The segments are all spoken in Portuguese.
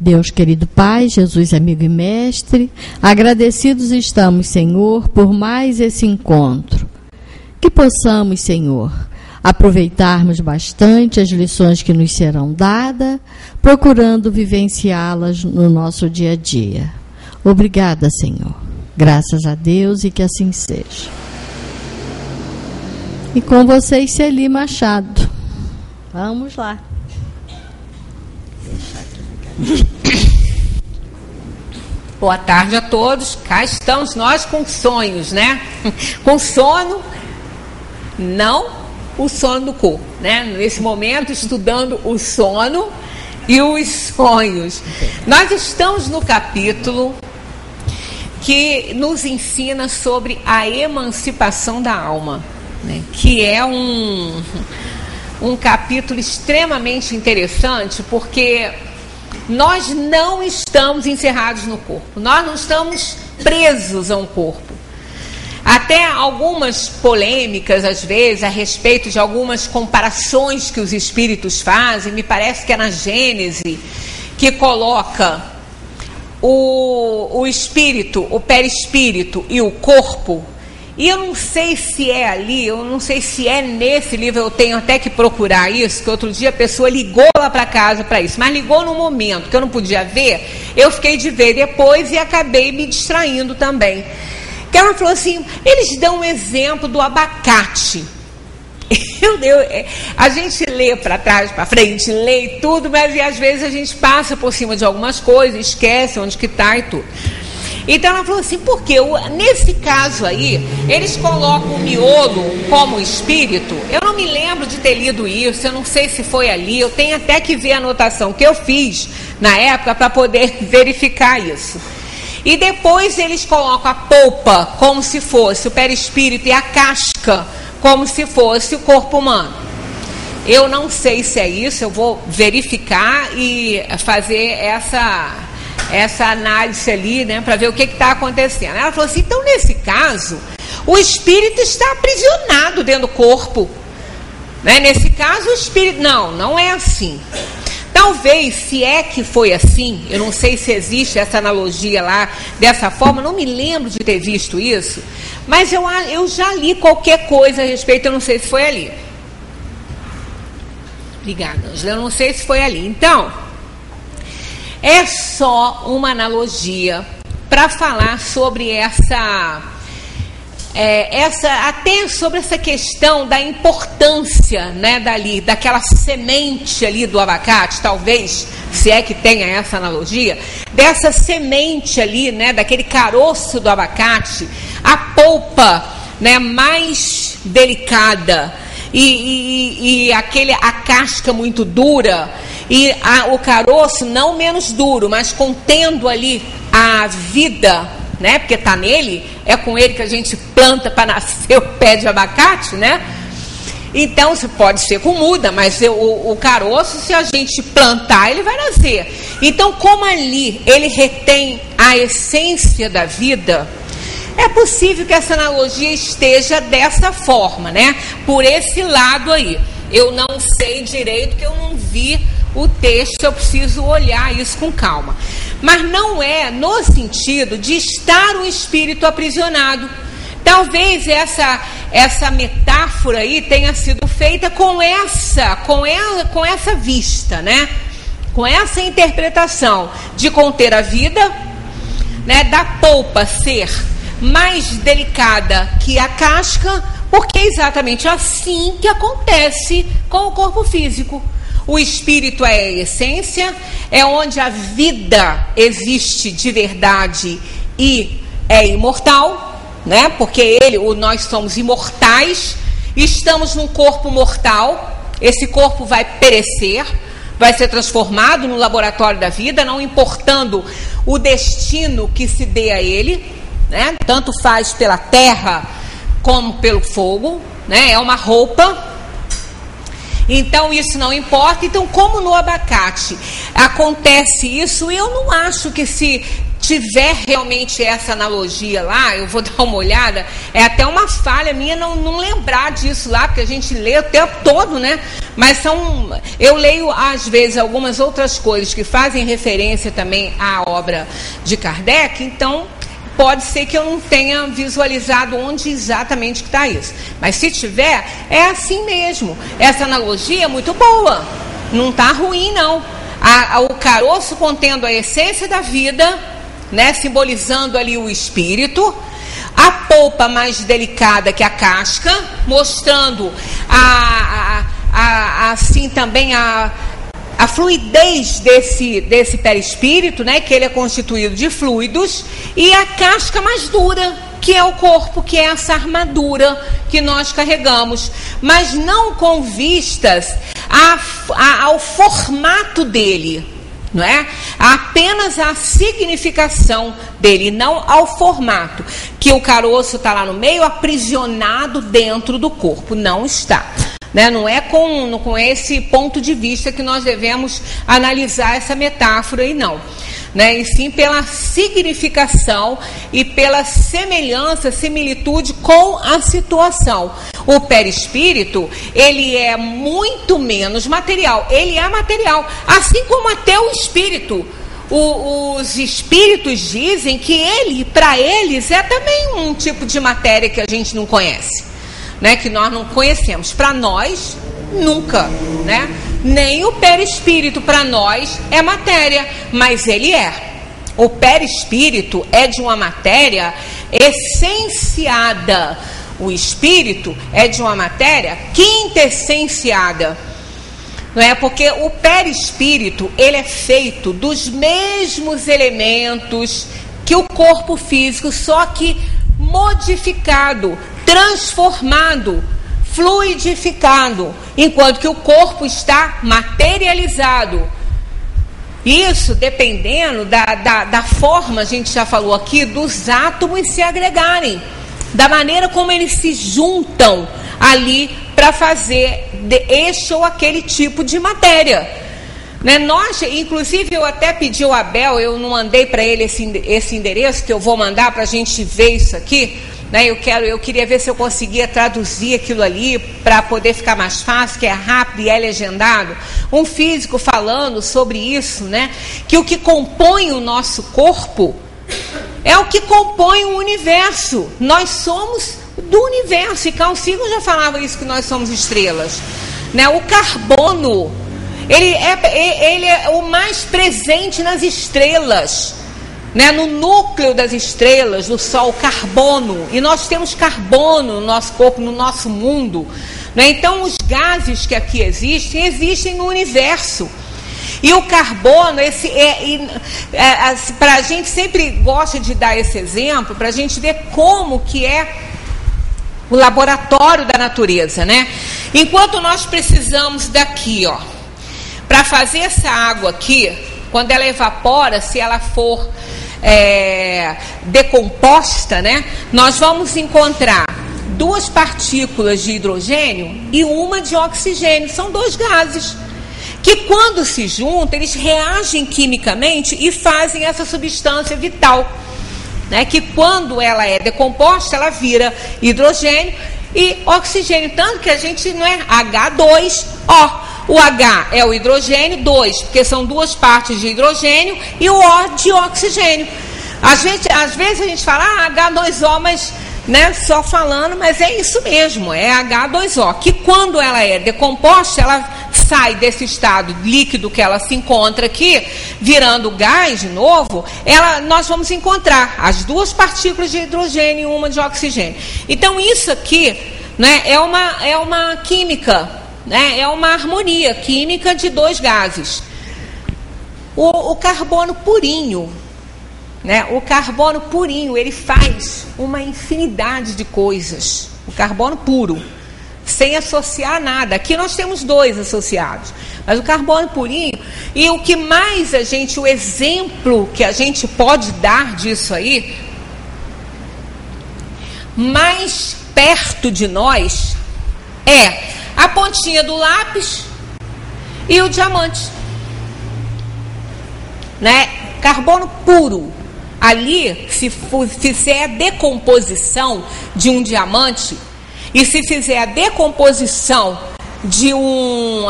Deus querido Pai, Jesus amigo e mestre, agradecidos estamos, Senhor, por mais esse encontro. Que possamos, Senhor, aproveitarmos bastante as lições que nos serão dadas, procurando vivenciá-las no nosso dia a dia. Obrigada, Senhor. Graças a Deus e que assim seja. E com vocês, Celi Machado. Vamos lá. Boa tarde a todos. Cá estamos nós com sonhos, né? Com sono, não o sono do corpo, né? Nesse momento, estudando o sono e os sonhos. Nós estamos no capítulo que nos ensina sobre a emancipação da alma, né? Que é um capítulo extremamente interessante, porque nós não estamos encerrados no corpo, nós não estamos presos a um corpo. Até algumas polêmicas, às vezes, a respeito de algumas comparações que os espíritos fazem, me parece que é na Gênese, que coloca o espírito, o perispírito e o corpo. E eu não sei se é ali, eu não sei se é nesse livro, eu tenho até que procurar isso, que outro dia a pessoa ligou lá para casa para isso, mas ligou no momento que eu não podia ver, eu fiquei de ver depois e acabei me distraindo também. Que ela falou assim, eles dão um exemplo do abacate. A gente lê para trás, para frente, lê tudo, mas às vezes a gente passa por cima de algumas coisas, esquece onde que está e tudo. Então ela falou assim, porque nesse caso aí, eles colocam o miolo como espírito. Eu não me lembro de ter lido isso, eu não sei se foi ali, eu tenho até que ver a anotação que eu fiz na época para poder verificar isso. E depois eles colocam a polpa como se fosse o perispírito e a casca como se fosse o corpo humano. Eu não sei se é isso, eu vou verificar e fazer essa análise ali, né, para ver o que está acontecendo. Ela falou assim, então nesse caso, o espírito está aprisionado dentro do corpo, né? Nesse caso o espírito, não é assim. Talvez, se é que foi assim, eu não sei se existe essa analogia lá, dessa forma, não me lembro de ter visto isso, mas eu já li qualquer coisa a respeito, eu não sei se foi ali. Obrigada, Ângela, eu não sei se foi ali. Então, é só uma analogia para falar sobre até sobre essa questão da importância, né, daquela semente ali do abacate, talvez, se é que tenha essa analogia, dessa semente ali, né, daquele caroço do abacate, a polpa, né, mais delicada e a casca muito dura e o caroço não menos duro, mas contendo ali a vida, né? Porque está nele, é com ele que a gente planta para nascer o pé de abacate, né? Então, se pode ser com muda, mas o caroço, se a gente plantar, ele vai nascer. Então, como ali ele retém a essência da vida, é possível que essa analogia esteja dessa forma, né? Por esse lado aí. Eu não sei direito, que eu não vi o texto, eu preciso olhar isso com calma. Mas não é no sentido de estar o espírito aprisionado. Talvez essa metáfora aí tenha sido feita com essa vista, né? Com essa interpretação de conter a vida, né? Da polpa ser mais delicada que a casca, porque é exatamente assim que acontece com o corpo físico. O espírito é a essência, é onde a vida existe de verdade e é imortal, né? Porque nós somos imortais, estamos num corpo mortal, esse corpo vai perecer, vai ser transformado no laboratório da vida, não importando o destino que se dê a ele, né? Tanto faz pela terra como pelo fogo, né? É uma roupa. Então isso não importa. Então, como no abacate acontece isso, eu não acho que se tiver realmente essa analogia lá, eu vou dar uma olhada. É até uma falha minha não lembrar disso lá, porque a gente lê o tempo todo, né? Mas eu leio, às vezes, algumas outras coisas que fazem referência também à obra de Kardec, então pode ser que eu não tenha visualizado onde exatamente que está isso. Mas se tiver, é assim mesmo. Essa analogia é muito boa, não está ruim, não. O caroço contendo a essência da vida, né, simbolizando ali o espírito, a polpa mais delicada que a casca, mostrando assim também a fluidez desse perispírito, né, que ele é constituído de fluidos, e a casca mais dura, que é o corpo, que é essa armadura que nós carregamos, mas não com vistas ao formato dele, não é? Apenas a significação dele, não ao formato, que o caroço está lá no meio, aprisionado dentro do corpo. Não está, né? Não é com esse ponto de vista que nós devemos analisar essa metáfora aí, não, né? E sim pela significação e pela semelhança, similitude com a situação. O perispírito, ele é muito menos material, ele é material, assim como até o espírito. Os espíritos dizem que para eles, é também um tipo de matéria que a gente não conhece, né? Que nós não conhecemos. Para nós, nunca, né? Nem o perispírito para nós é matéria, mas ele é. O perispírito é de uma matéria essenciada. O espírito é de uma matéria quintessenciada. Não é? Porque o perispírito, ele é feito dos mesmos elementos que o corpo físico, só que modificado, transformado, fluidificado, enquanto que o corpo está materializado. Isso dependendo da forma, a gente já falou aqui, dos átomos se agregarem, da maneira como eles se juntam ali para fazer este ou aquele tipo de matéria, né? Nós, inclusive, eu até pedi ao Abel, eu não mandei para ele esse endereço que eu vou mandar para a gente ver isso aqui, né? Eu queria ver se eu conseguia traduzir aquilo ali para poder ficar mais fácil, que é rápido e é legendado. Um físico falando sobre isso, né? Que o que compõe o nosso corpo é o que compõe o universo. Nós somos do universo, e Carl Sagan já falava isso, que nós somos estrelas, né? O carbono, ele é o mais presente nas estrelas, né? No núcleo das estrelas, do Sol, carbono, e nós temos carbono no nosso corpo, no nosso mundo, né? Então os gases que aqui existem no universo. E o carbono, para a gente sempre gosta de dar esse exemplo, para a gente ver como que é o laboratório da natureza, né? Enquanto nós precisamos daqui, ó, para fazer essa água aqui, quando ela evapora, se ela for decomposta, né? Nós vamos encontrar 2 partículas de hidrogênio e uma de oxigênio. São 2 gases que, quando se juntam, eles reagem quimicamente e fazem essa substância vital, né? Que quando ela é decomposta, ela vira hidrogênio e oxigênio. Tanto que a gente não é H2O. O H é o hidrogênio, 2, porque são 2 partes de hidrogênio, e o O de oxigênio. Às vezes a gente fala H2O, mas, né, só falando, mas é isso mesmo, é H2O, que quando ela é decomposta, ela sai desse estado líquido que ela se encontra aqui, virando gás de novo, nós vamos encontrar as 2 partículas de hidrogênio e uma de oxigênio. Então isso aqui, né, é uma química, né, é uma harmonia química de 2 gases. O carbono purinho, né, o carbono purinho, ele faz uma infinidade de coisas. O carbono puro, sem associar nada. Aqui nós temos 2 associados, mas o carbono purinho, e o que mais o exemplo que a gente pode dar disso aí, mais perto de nós, é a pontinha do lápis e o diamante, né? Carbono puro. ali, se fizer a decomposição de um diamante, e se fizer a decomposição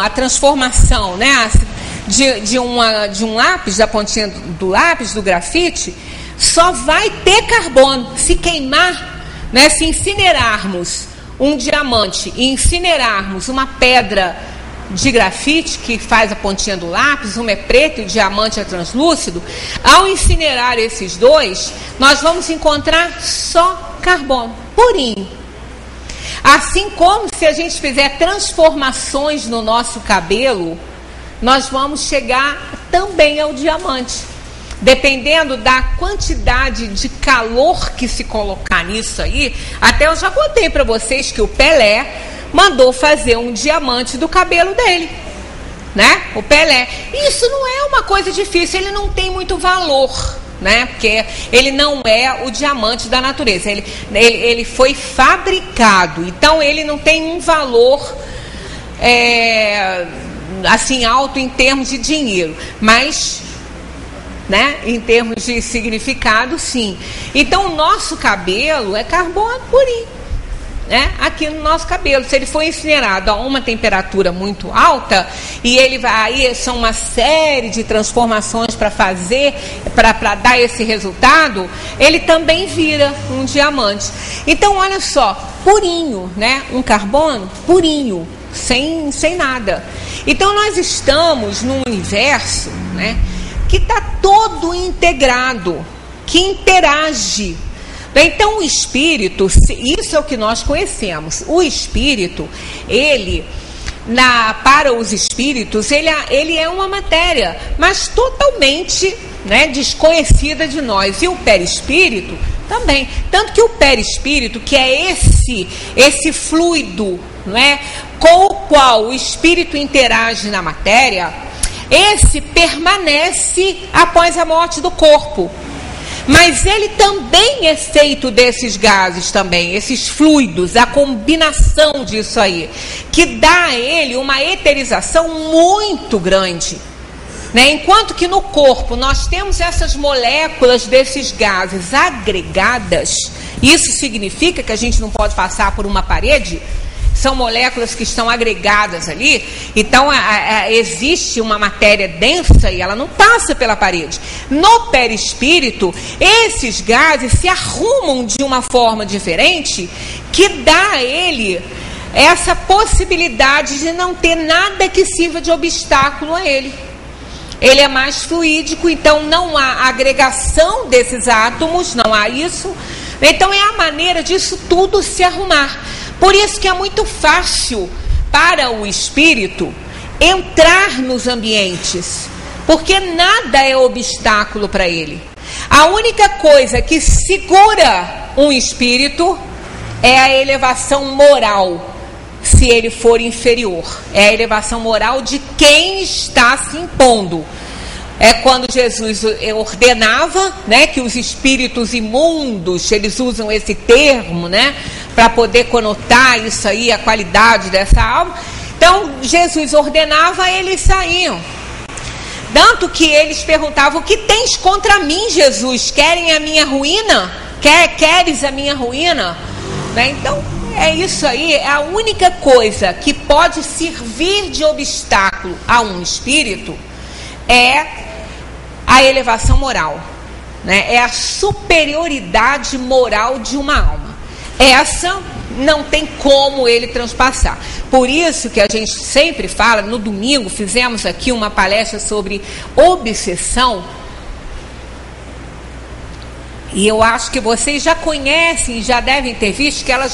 a transformação, né, de um lápis, da pontinha do lápis, do grafite, só vai ter carbono. Se queimar, né, se incinerarmos um diamante e incinerarmos uma pedra de grafite, que faz a pontinha do lápis, uma é preta e o diamante é translúcido, ao incinerar esses dois, nós vamos encontrar só carbono, purinho. Assim como se a gente fizer transformações no nosso cabelo, nós vamos chegar também ao diamante. Dependendo da quantidade de calor que se colocar nisso aí, até eu já contei para vocês que o Pelé mandou fazer um diamante do cabelo dele, né? O Pelé. Isso não é uma coisa difícil, ele não tem muito valor, né? Porque ele não é o diamante da natureza, ele foi fabricado, então ele não tem um valor assim alto em termos de dinheiro, mas, né, em termos de significado, sim. Então o nosso cabelo é carbono purinho, né? Aqui no nosso cabelo, se ele for incinerado a uma temperatura muito alta, e ele vai, aí são uma série de transformações para fazer, para dar esse resultado, ele também vira um diamante. Então olha só, purinho, né? Um carbono purinho, sem nada. Então nós estamos num universo, né, que está todo integrado, que interage. Então o espírito, isso é o que nós conhecemos. O espírito, para os espíritos, ele é uma matéria, mas totalmente, né, desconhecida de nós. E o perispírito também. Tanto que o perispírito, que é esse fluido, não é, com o qual o espírito interage na matéria, esse permanece após a morte do corpo. Mas ele também é feito desses gases também, esses fluidos, a combinação disso aí, que dá a ele uma eterização muito grande, né? Enquanto que no corpo nós temos essas moléculas desses gases agregadas, isso significa que a gente não pode passar por uma parede. São moléculas que estão agregadas ali, então existe uma matéria densa e ela não passa pela parede. No perispírito, esses gases se arrumam de uma forma diferente, que dá a ele essa possibilidade de não ter nada que sirva de obstáculo a ele. Ele é mais fluídico, então não há agregação desses átomos, não há isso. Então é a maneira disso tudo se arrumar. Por isso que é muito fácil para o espírito entrar nos ambientes, porque nada é obstáculo para ele. A única coisa que segura um espírito é a elevação moral, se ele for inferior. É a elevação moral de quem está se impondo. É quando Jesus ordenava, né, que os espíritos imundos, eles usam esse termo, né, para poder conotar isso aí, a qualidade dessa alma. Então, Jesus ordenava, eles saíam. Tanto que eles perguntavam: o que tens contra mim, Jesus? Querem a minha ruína? Queres a minha ruína? Né? Então, é isso aí, é a única coisa que pode servir de obstáculo a um espírito, é a elevação moral, né? É a superioridade moral de uma alma. Essa não tem como ele transpassar. Por isso que a gente sempre fala, no domingo fizemos aqui uma palestra sobre obsessão, e eu acho que vocês já conhecem, já devem ter visto que ela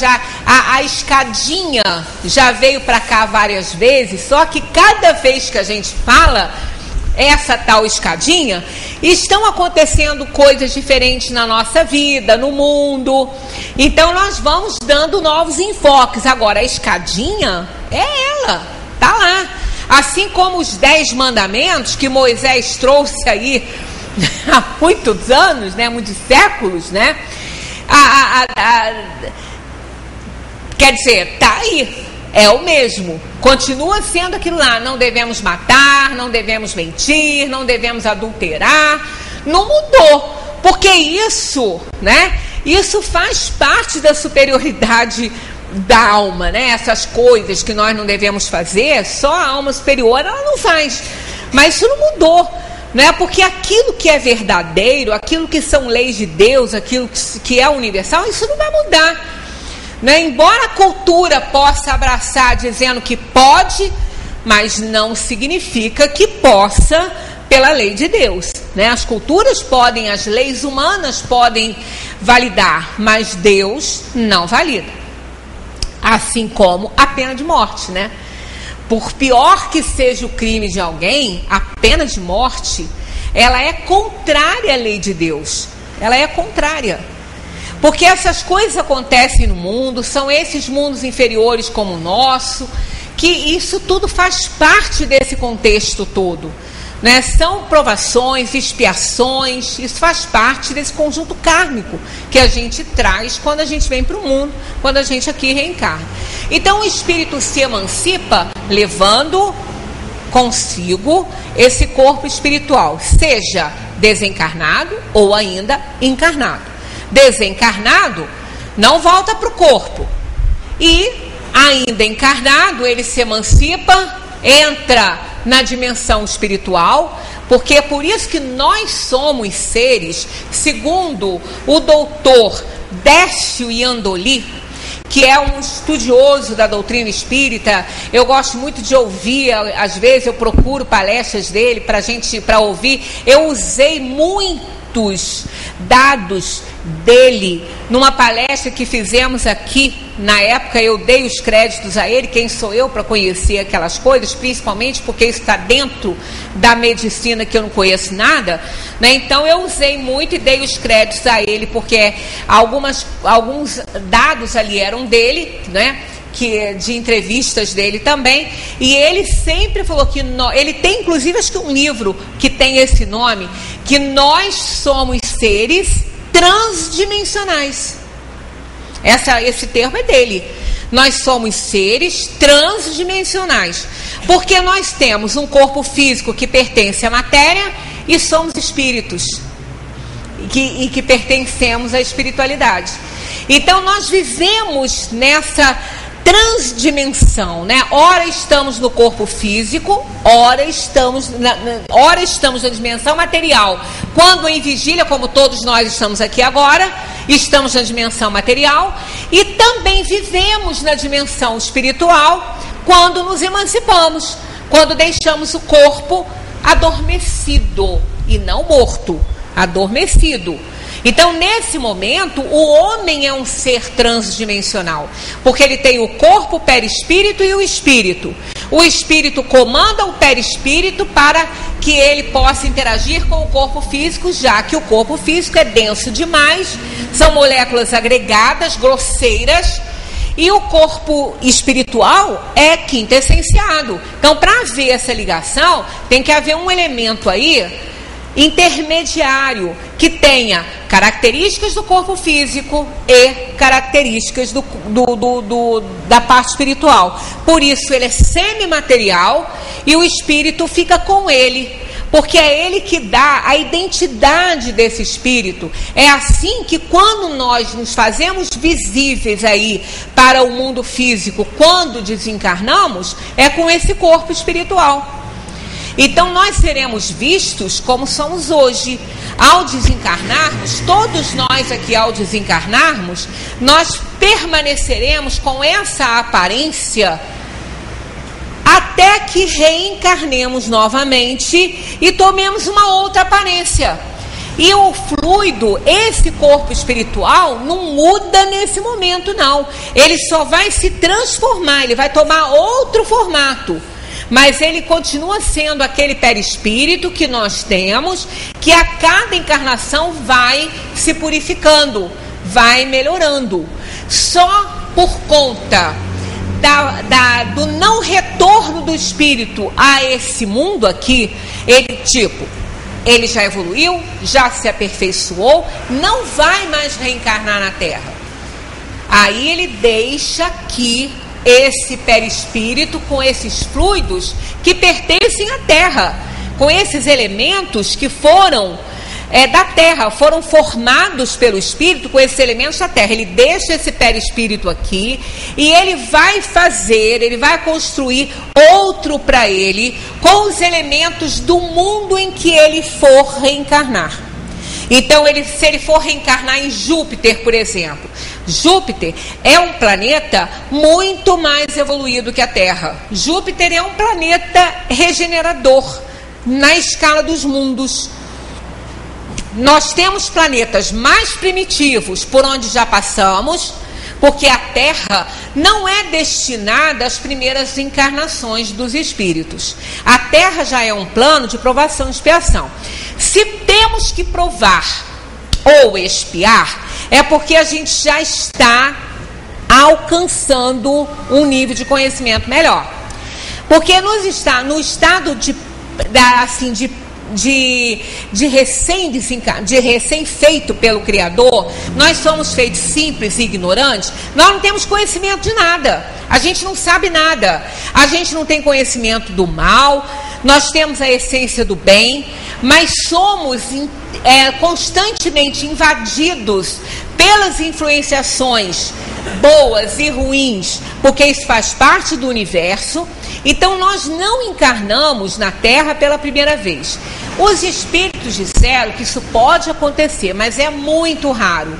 a escadinha já veio para cá várias vezes, só que cada vez que a gente fala essa tal escadinha, estão acontecendo coisas diferentes na nossa vida, no mundo. Então nós vamos dando novos enfoques. Agora a escadinha é ela, tá lá. Assim como os 10 mandamentos que Moisés trouxe aí há muitos anos, né, muitos séculos, né? Quer dizer, tá aí. É o mesmo, continua sendo aquilo lá. Não devemos matar, não devemos mentir, não devemos adulterar. Não mudou. porque isso, né? Isso faz parte da superioridade da alma, né? Essas coisas que nós não devemos fazer, só a alma superior ela não faz. Mas isso não mudou, né? Porque aquilo que é verdadeiro, aquilo que são leis de Deus, aquilo que é universal, isso não vai mudar, né? Embora a cultura possa abraçar dizendo que pode, mas não significa que possa pela lei de Deus, né? As culturas podem, as leis humanas podem validar, mas Deus não valida. Assim como a pena de morte, né? Por pior que seja o crime de alguém, a pena de morte, ela é contrária à lei de Deus. Ela é contrária. Porque essas coisas acontecem no mundo, são esses mundos inferiores como o nosso, que isso tudo faz parte desse contexto todo, né? São provações, expiações, isso faz parte desse conjunto kármico que a gente traz quando a gente vem para o mundo, quando a gente aqui reencarna. Então o espírito se emancipa levando consigo esse corpo espiritual, seja desencarnado ou ainda encarnado. Desencarnado não volta para o corpo, e ainda encarnado ele se emancipa, entra na dimensão espiritual, porque é por isso que nós somos seres, segundo o doutor Décio Iandoli, que é um estudioso da doutrina espírita. Eu gosto muito de ouvir, às vezes eu procuro palestras dele para ouvir. Eu usei muitos dados dele numa palestra que fizemos aqui. Na época eu dei os créditos a ele. Quem sou eu para conhecer aquelas coisas, principalmente porque isso está dentro da medicina que eu não conheço nada, né? Então eu usei muito e dei os créditos a ele, porque alguns dados ali eram dele, né? De entrevistas dele também, e ele sempre falou que ele tem inclusive acho que um livro que tem esse nome, que nós somos seres transdimensionais. Esse termo é dele. Nós somos seres transdimensionais, porque nós temos um corpo físico que pertence à matéria e somos espíritos que pertencemos à espiritualidade. Então nós vivemos nessa transdimensão, né? Ora estamos no corpo físico, ora estamos na dimensão material. Quando em vigília, como todos nós estamos aqui agora, estamos na dimensão material, e também vivemos na dimensão espiritual quando nos emancipamos, quando deixamos o corpo adormecido e não morto, adormecido. Então, nesse momento, o homem é um ser transdimensional, porque ele tem o corpo, o perispírito e o espírito. O espírito comanda o perispírito para que ele possa interagir com o corpo físico, já que o corpo físico é denso demais, são moléculas agregadas, grosseiras, e o corpo espiritual é quintessenciado. Então, para haver essa ligação, tem que haver um elemento aí intermediário que tenha características do corpo físico e características da parte espiritual. Por isso ele é semimaterial e o espírito fica com ele, porque é ele que dá a identidade desse espírito. É assim que quando nós nos fazemos visíveis aí para o mundo físico, quando desencarnamos, é com esse corpo espiritual. Então nós seremos vistos como somos hoje. Ao desencarnarmos, todos nós aqui ao desencarnarmos, nós permaneceremos com essa aparência até que reencarnemos novamente e tomemos uma outra aparência. E o fluido, esse corpo espiritual, não muda nesse momento não. Ele só vai se transformar, ele vai tomar outro formato. Mas ele continua sendo aquele perispírito que nós temos, que a cada encarnação vai se purificando, vai melhorando. Só por conta do não retorno do espírito a esse mundo aqui, ele já evoluiu, já se aperfeiçoou, não vai mais reencarnar na Terra. Aí ele deixa aqui esse perispírito com esses fluidos que pertencem à Terra, com esses elementos que foram da terra, foram formados pelo Espírito com esses elementos da terra. Ele deixa esse perispírito aqui e ele vai construir outro para ele com os elementos do mundo em que ele for reencarnar. Então, se ele for reencarnar em Júpiter, por exemplo, Júpiter é um planeta muito mais evoluído que a Terra. Júpiter é um planeta regenerador na escala dos mundos. Nós temos planetas mais primitivos por onde já passamos, porque a Terra não é destinada às primeiras encarnações dos espíritos. A Terra já é um plano de provação e expiação. Se temos que provar ou expiar, é porque a gente já está alcançando um nível de conhecimento melhor. Porque no estado de recém-feito pelo Criador, nós somos feitos simples e ignorantes, nós não temos conhecimento de nada, a gente não sabe nada, a gente não tem conhecimento do mal, nós temos a essência do bem, mas somos constantemente invadidos pelas influenciações boas e ruins, porque isso faz parte do universo. Então nós não encarnamos na Terra pela primeira vez. Os espíritos disseram que isso pode acontecer, mas é muito raro.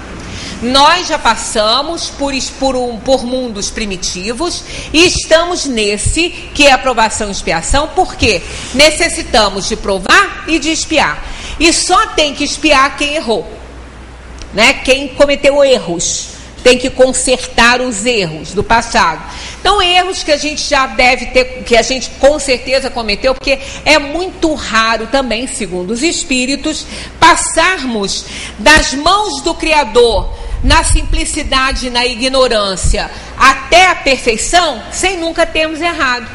Nós já passamos por mundos primitivos e estamos nesse, que é a provação e expiação, porque necessitamos de provar e de expiar. E só tem que expiar quem errou, né? Quem cometeu erros. Tem que consertar os erros do passado. Então, erros que a gente já deve ter, que a gente com certeza cometeu, porque é muito raro também, segundo os espíritos, passarmos das mãos do Criador, na simplicidade e na ignorância, até a perfeição, sem nunca termos errado,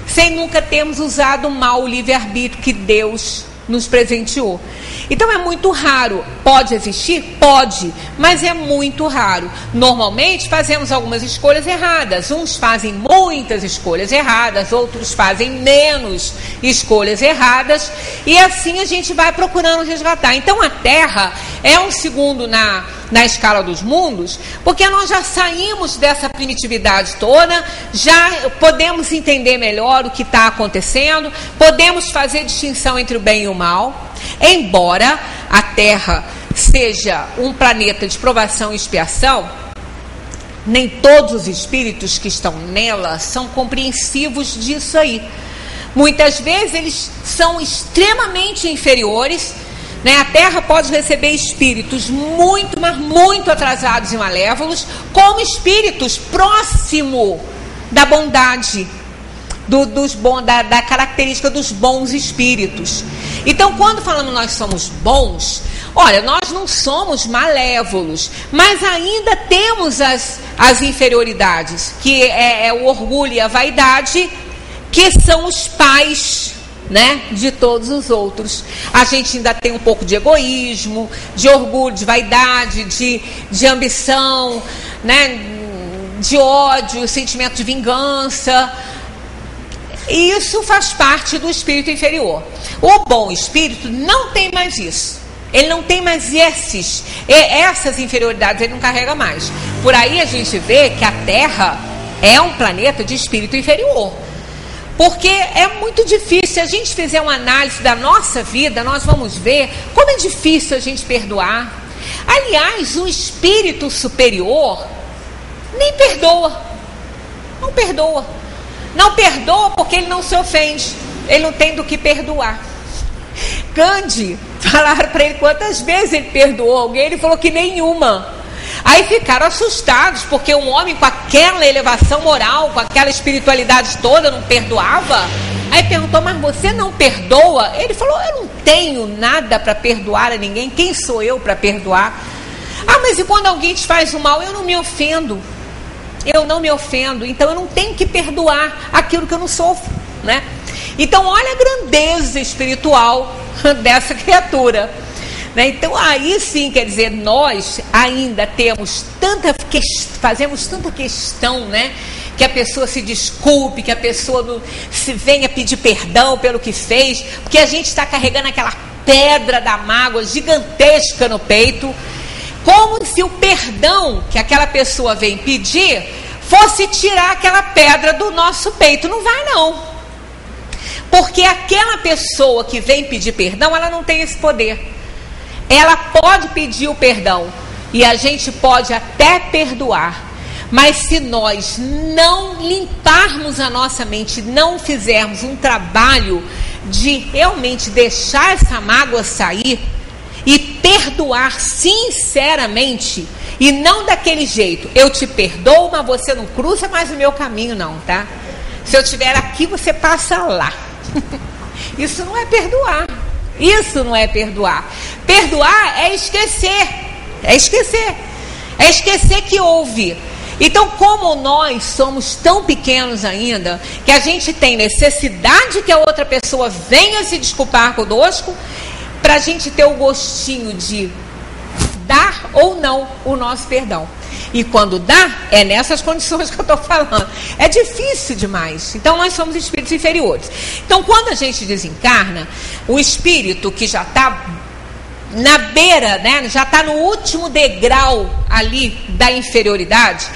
sem nunca termos usado mal o livre-arbítrio que Deus nos presenteou. Então é muito raro. Pode existir? Pode, mas é muito raro. Normalmente fazemos algumas escolhas erradas. Uns fazem muitas escolhas erradas, outros fazem menos escolhas erradas, e assim a gente vai procurando resgatar. Então a Terra é um segundo na escala dos mundos, porque nós já saímos dessa primitividade toda, já podemos entender melhor o que está acontecendo, podemos fazer distinção entre o bem e o mal. Embora a Terra seja um planeta de provação e expiação, nem todos os espíritos que estão nela são compreensivos disso aí. Muitas vezes eles são extremamente inferiores, né? A Terra pode receber espíritos muito, mas muito atrasados e malévolos, como espíritos próximo da bondade, da característica dos bons espíritos. Então, quando falamos nós somos bons, olha, nós não somos malévolos, mas ainda temos as inferioridades, que é o orgulho e a vaidade, que são os pais, né, de todos os outros. A gente ainda tem um pouco de egoísmo, de orgulho, de vaidade, de ambição, né, de ódio, sentimento de vingança. E isso faz parte do espírito inferior. O bom espírito não tem mais isso. Ele não tem mais essas inferioridades, ele não carrega mais. Por aí a gente vê que a Terra é um planeta de espírito inferior. Porque é muito difícil. Se a gente fizer uma análise da nossa vida, nós vamos ver como é difícil a gente perdoar. Aliás, o espírito superior nem perdoa. Não perdoa. Não perdoa porque ele não se ofende. Ele não tem do que perdoar. Gandhi, falaram para ele quantas vezes ele perdoou alguém, ele falou que nenhuma. Aí ficaram assustados, porque um homem com aquela elevação moral, com aquela espiritualidade toda, não perdoava. Aí perguntou, mas você não perdoa? Ele falou, eu não tenho nada para perdoar a ninguém, quem sou eu para perdoar? Ah, mas e quando alguém te faz o mal? Eu não me ofendo. Eu não me ofendo, então eu não tenho que perdoar aquilo que eu não sofro, né? Então olha a grandeza espiritual dessa criatura, né? Então aí sim, quer dizer, nós ainda fazemos tanta questão, né? Que a pessoa se desculpe, que a pessoa se venha pedir perdão pelo que fez, porque a gente está carregando aquela pedra da mágoa gigantesca no peito, como se o perdão que aquela pessoa vem pedir fosse tirar aquela pedra do nosso peito. Não vai, não. Porque aquela pessoa que vem pedir perdão, ela não tem esse poder. Ela pode pedir o perdão e a gente pode até perdoar, mas se nós não limparmos a nossa mente, não fizermos um trabalho de realmente deixar essa mágoa sair e perdoar sinceramente, e não daquele jeito, eu te perdoo, mas você não cruza mais o meu caminho não, tá? Se eu estiver aqui, você passa lá. Isso não é perdoar. Isso não é perdoar. Perdoar é esquecer. É esquecer. É esquecer que houve. Então, como nós somos tão pequenos ainda, que a gente tem necessidade que a outra pessoa venha se desculpar conosco, para a gente ter o gostinho de dar ou não o nosso perdão. E quando dá, é nessas condições que eu estou falando. É difícil demais. Então, nós somos espíritos inferiores. Então, quando a gente desencarna, o espírito que já está na beira, né, já está no último degrau ali da inferioridade,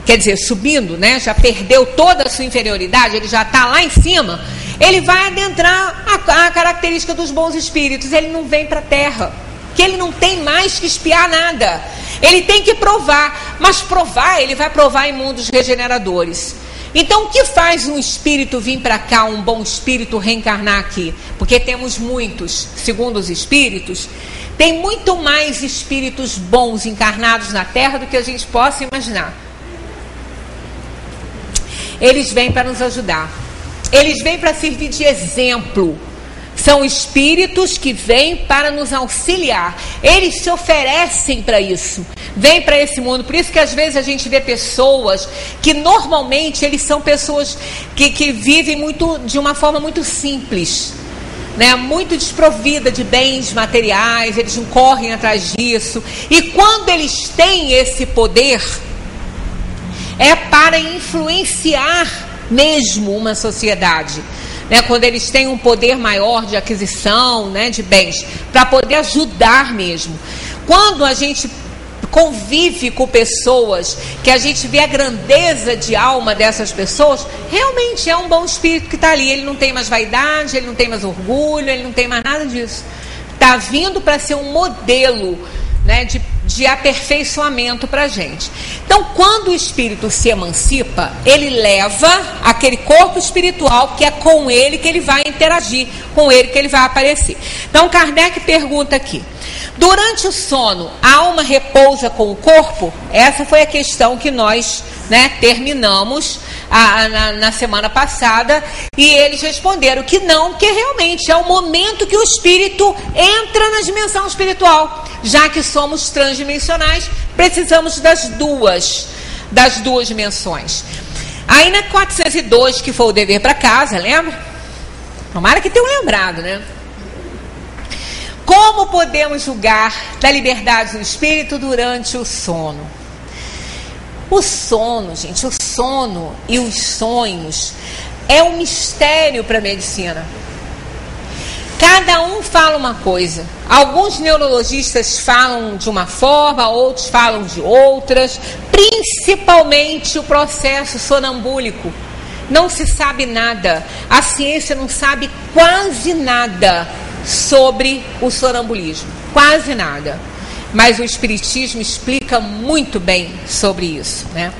quer dizer, subindo, né, já perdeu toda a sua inferioridade, ele já está lá em cima, ele vai adentrar a característica dos bons espíritos. Ele não vem para a Terra, que ele não tem mais que espiar nada. Ele tem que provar, mas provar, ele vai provar em mundos regeneradores. Então, o que faz um espírito vir para cá, um bom espírito reencarnar aqui? Porque temos muitos, segundo os espíritos, tem muito mais espíritos bons encarnados na Terra do que a gente possa imaginar. Eles vêm para nos ajudar. Eles vêm para servir de exemplo. São espíritos que vêm para nos auxiliar. Eles se oferecem para isso. Vêm para esse mundo. Por isso que às vezes a gente vê pessoas que normalmente eles são pessoas que vivem muito, de uma forma muito simples, né? Muito desprovida de bens materiais. Eles não correm atrás disso. E quando eles têm esse poder, é para influenciar mesmo uma sociedade, né? Quando eles têm um poder maior de aquisição, né, de bens, para poder ajudar mesmo. Quando a gente convive com pessoas que a gente vê a grandeza de alma dessas pessoas, realmente é um bom espírito que está ali. Ele não tem mais vaidade, ele não tem mais orgulho, ele não tem mais nada disso. Está vindo para ser um modelo, né, de aperfeiçoamento para a gente. Então, quando o espírito se emancipa, ele leva aquele corpo espiritual que é com ele que ele vai interagir, com ele que ele vai aparecer. Então, Kardec pergunta aqui: durante o sono, a alma repousa com o corpo? Essa foi a questão que nós, né, terminamos na semana passada, e eles responderam que não, que realmente é o momento que o espírito entra na dimensão espiritual. Já que somos transdimensionais, precisamos das duas dimensões. Aí na 402, que foi o dever para casa, lembra? Tomara que tenham lembrado, né? Como podemos julgar da liberdade do espírito durante o sono? O sono, gente, o sono e os sonhos é um mistério para a medicina. Cada um fala uma coisa. Alguns neurologistas falam de uma forma, outros falam de outras. Principalmente o processo sonambúlico. Não se sabe nada. A ciência não sabe quase nada sobre o sonambulismo. Quase nada. Mas o espiritismo explica muito bem sobre isso, né?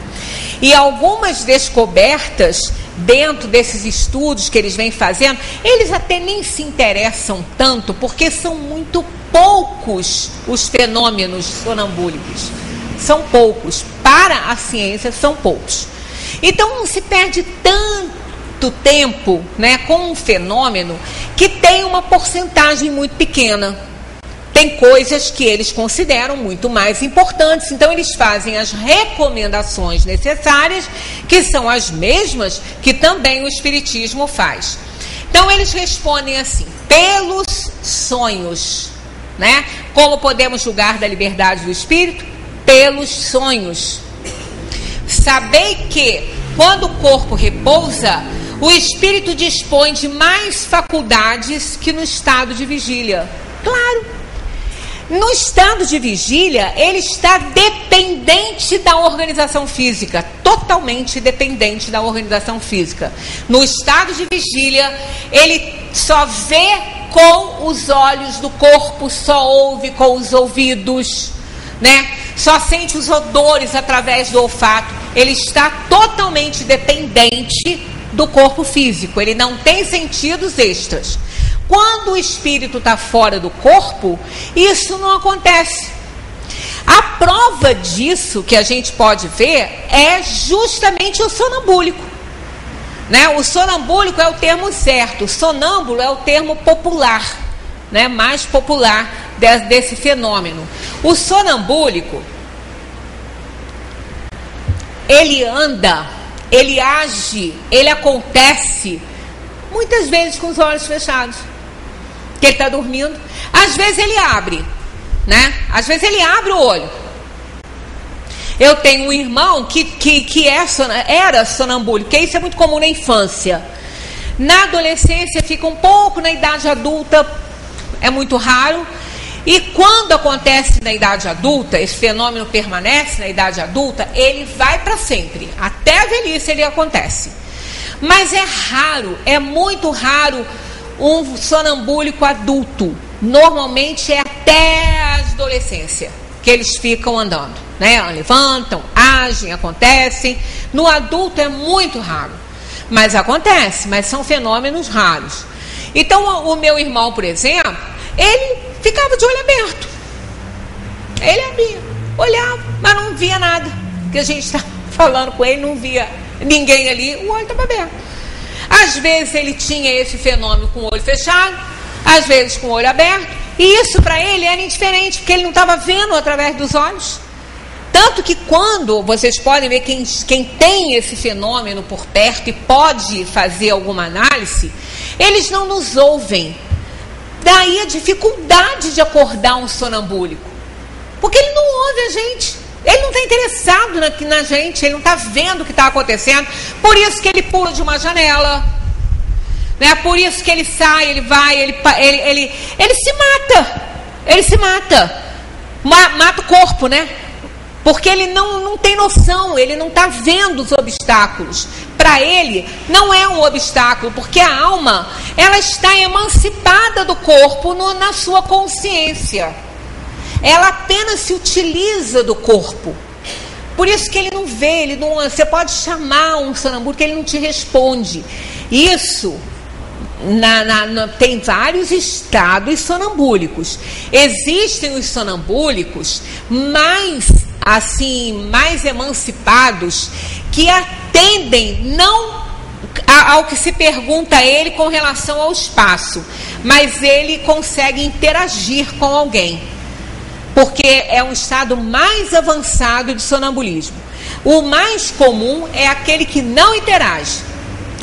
E algumas descobertas dentro desses estudos que eles vêm fazendo, eles até nem se interessam tanto, porque são muito poucos os fenômenos sonambúlicos. São poucos. Para a ciência, são poucos. Então, não se perde tanto tempo, né, com um fenômeno que tem uma porcentagem muito pequena. Tem coisas que eles consideram muito mais importantes, então eles fazem as recomendações necessárias, que são as mesmas que também o Espiritismo faz. Então eles respondem assim: pelos sonhos, né? Como podemos julgar da liberdade do espírito? Pelos sonhos. Sabei que, quando o corpo repousa, o espírito dispõe de mais faculdades que no estado de vigília. Claro. No estado de vigília, ele está dependente da organização física, totalmente dependente da organização física. No estado de vigília, ele só vê com os olhos do corpo, só ouve com os ouvidos, né? Só sente os odores através do olfato. Ele está totalmente dependente do corpo físico, ele não tem sentidos extras. Quando o espírito está fora do corpo, isso não acontece. A prova disso que a gente pode ver é justamente o sonambúlico, né? O sonambúlico é o termo certo, o sonâmbulo é o termo popular, né? Mais popular desse fenômeno. O sonambúlico, ele anda, ele age, ele acontece muitas vezes com os olhos fechados, que ele está dormindo. Às vezes ele abre, né? Às vezes ele abre o olho. Eu tenho um irmão que era sonambúlico, que isso é muito comum na infância. Na adolescência fica um pouco, na idade adulta é muito raro. E quando acontece na idade adulta, esse fenômeno permanece na idade adulta, ele vai para sempre. Até a velhice ele acontece. Mas é raro, é muito raro um sonambúlico adulto. Normalmente é até a adolescência que eles ficam andando, né? Levantam, agem, acontecem. No adulto é muito raro, mas acontece, mas são fenômenos raros. Então o meu irmão, por exemplo, ele ficava de olho aberto. Ele abria, olhava, mas não via nada. Que a gente está falando com ele, não via ninguém ali, o olho estava aberto. Às vezes ele tinha esse fenômeno com o olho fechado, às vezes com o olho aberto, e isso para ele era indiferente, porque ele não estava vendo através dos olhos. Tanto que quando vocês podem ver quem tem esse fenômeno por perto e pode fazer alguma análise, eles não nos ouvem. Daí a dificuldade de acordar um sonambúlico, porque ele não ouve a gente. Ele não está interessado na gente, ele não está vendo o que está acontecendo. Por isso que ele pula de uma janela, né? Por isso que ele sai, ele vai, ele se mata. Ele se mata. Mata o corpo, né? Porque ele não tem noção, ele não está vendo os obstáculos. Para ele, não é um obstáculo, porque a alma, ela está emancipada do corpo na sua consciência. Ela apenas se utiliza do corpo. Por isso que ele não vê, você pode chamar um sonambúlico, ele não te responde. Isso, tem vários estados sonambúlicos. Existem os sonambúlicos mais emancipados, que atendem não ao que se pergunta a ele com relação ao espaço, mas ele consegue interagir com alguém. Porque é um estado mais avançado de sonambulismo. O mais comum é aquele que não interage.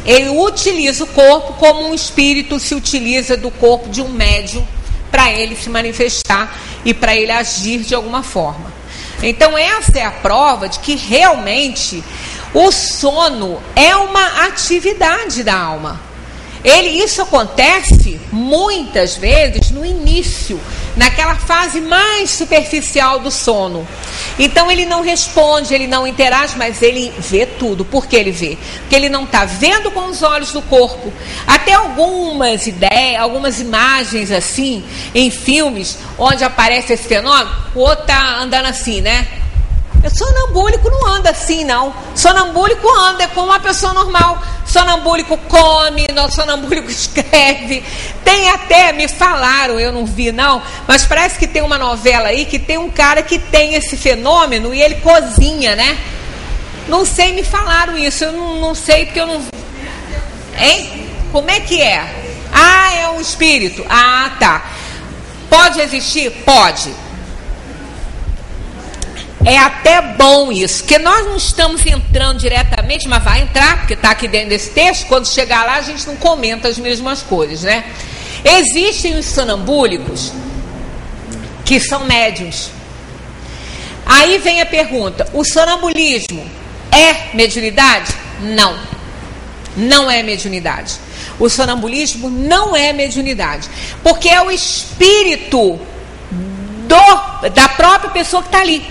Ele utiliza o corpo como um espírito se utiliza do corpo de um médium para ele se manifestar e para ele agir de alguma forma. Então essa é a prova de que realmente o sono é uma atividade da alma. Isso acontece muitas vezes no início, naquela fase mais superficial do sono. Então ele não responde, ele não interage, mas ele vê tudo. Por que ele vê? Porque ele não está vendo com os olhos do corpo. Até algumas ideias, algumas imagens assim, em filmes, onde aparece esse fenômeno, o outro está andando assim, né? O sonambúlico não anda assim, não. Sonambúlico anda, é como uma pessoa normal. Sonambúlico come, sonambúlico escreve. Tem até, me falaram, eu não vi não, mas parece que tem uma novela aí que tem um cara que tem esse fenômeno e ele cozinha, né? Não sei, me falaram isso, eu não sei porque eu não... Hein? Como é que é? Ah, é um espírito. Ah, tá. Pode existir? Pode. É até bom isso, porque nós não estamos entrando diretamente, mas vai entrar, porque está aqui dentro desse texto. Quando chegar lá, a gente não comenta as mesmas coisas, né? Existem os sonambúlicos que são médiuns. Aí vem a pergunta: o sonambulismo é mediunidade? Não, não é mediunidade. o sonambulismo não é mediunidade, porque é o espírito da própria pessoa que está ali,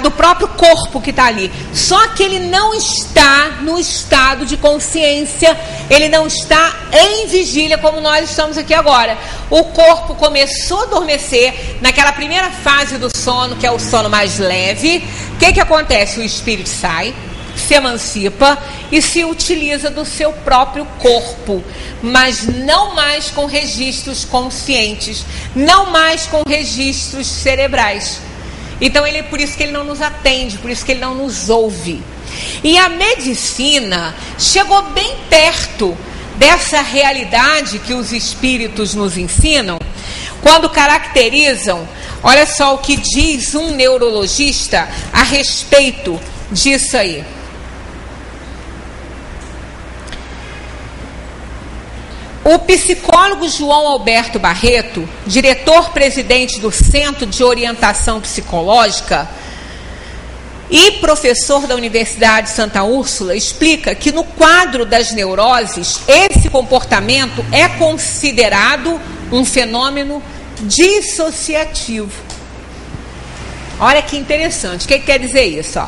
do próprio corpo que está ali. Só que ele não está no estado de consciência, ele não está em vigília como nós estamos aqui agora. O corpo começou a adormecer naquela primeira fase do sono, que é o sono mais leve. O que acontece? O espírito sai, se emancipa e se utiliza do seu próprio corpo, mas não mais com registros conscientes, não mais com registros cerebrais. Então, por isso que ele não nos atende, por isso que ele não nos ouve. E a medicina chegou bem perto dessa realidade que os espíritos nos ensinam, quando caracterizam, olha só o que diz um neurologista a respeito disso aí. O psicólogo João Alberto Barreto, diretor-presidente do Centro de Orientação Psicológica e professor da Universidade de Santa Úrsula, explica que no quadro das neuroses, esse comportamento é considerado um fenômeno dissociativo. Olha que interessante. O que quer dizer isso?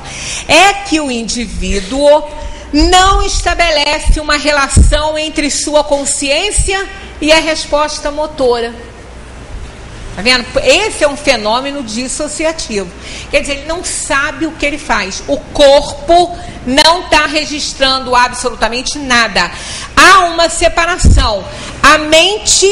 É que o indivíduo não estabelece uma relação entre sua consciência e a resposta motora. Tá vendo? Esse é um fenômeno dissociativo. Quer dizer, ele não sabe o que ele faz. O corpo não está registrando absolutamente nada. Há uma separação. A mente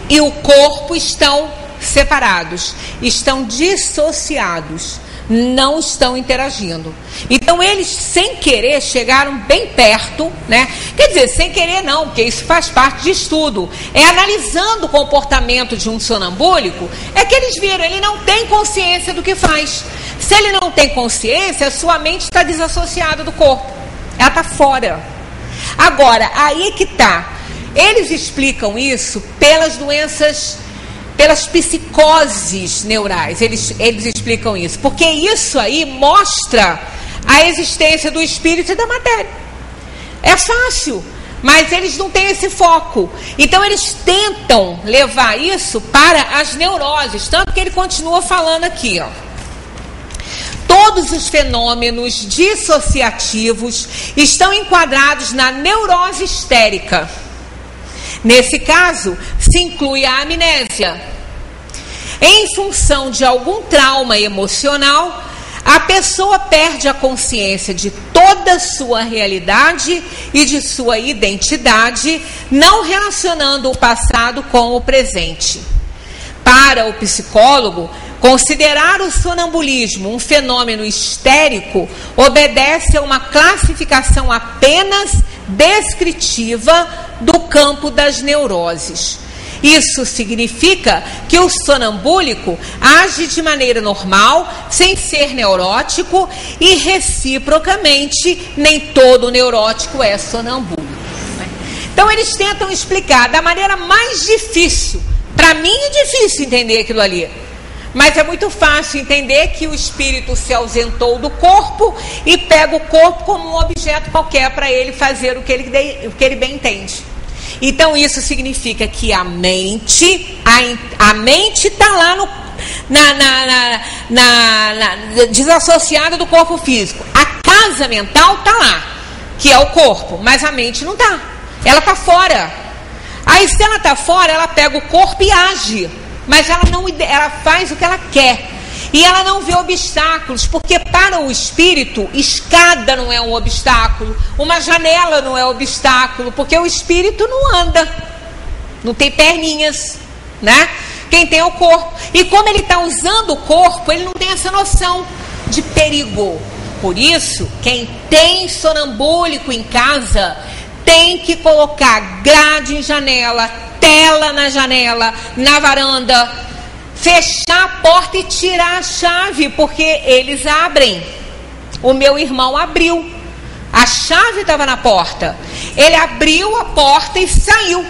e o corpo estão separados, estão dissociados, não estão interagindo. Então eles, sem querer, chegaram bem perto, né? Quer dizer, sem querer não, porque isso faz parte de estudo. É analisando o comportamento de um sonambúlico, é que eles viram, ele não tem consciência do que faz. Se ele não tem consciência, a sua mente está desassociada do corpo. Ela está fora. Agora, aí que está. Eles explicam isso pelas doenças, pelas psicoses neurais, eles explicam isso, porque isso aí mostra a existência do espírito e da matéria. É fácil, mas eles não têm esse foco. Então eles tentam levar isso para as neuroses, tanto que ele continua falando aqui, ó. Todos os fenômenos dissociativos estão enquadrados na neurose histérica. Nesse caso, se inclui a amnésia. Em função de algum trauma emocional, a pessoa perde a consciência de toda a sua realidade e de sua identidade, não relacionando o passado com o presente. Para o psicólogo, considerar o sonambulismo um fenômeno histérico obedece a uma classificação apenas descritiva do campo das neuroses. Isso significa que o sonambúlico age de maneira normal, sem ser neurótico, e reciprocamente nem todo neurótico é sonambúlico. Então eles tentam explicar da maneira mais difícil. Para mim é difícil entender aquilo ali, mas é muito fácil entender que o espírito se ausentou do corpo e pega o corpo como um objeto qualquer para ele fazer o que ele bem entende. Então isso significa que a mente está lá desassociada do corpo físico. A casa mental está lá, que é o corpo, mas a mente não está. Ela está fora. Aí se ela está fora, ela pega o corpo e age. Mas ela faz o que ela quer. E ela não vê obstáculos, porque para o espírito, escada não é um obstáculo, uma janela não é obstáculo, porque o espírito não anda, não tem perninhas, né? Quem tem é o corpo. E como ele está usando o corpo, ele não tem essa noção de perigo. Por isso, quem tem sonambúlico em casa tem que colocar grade em janela, tela na janela, na varanda, fechar a porta e tirar a chave, porque eles abrem. O meu irmão abriu, a chave estava na porta, ele abriu a porta e saiu.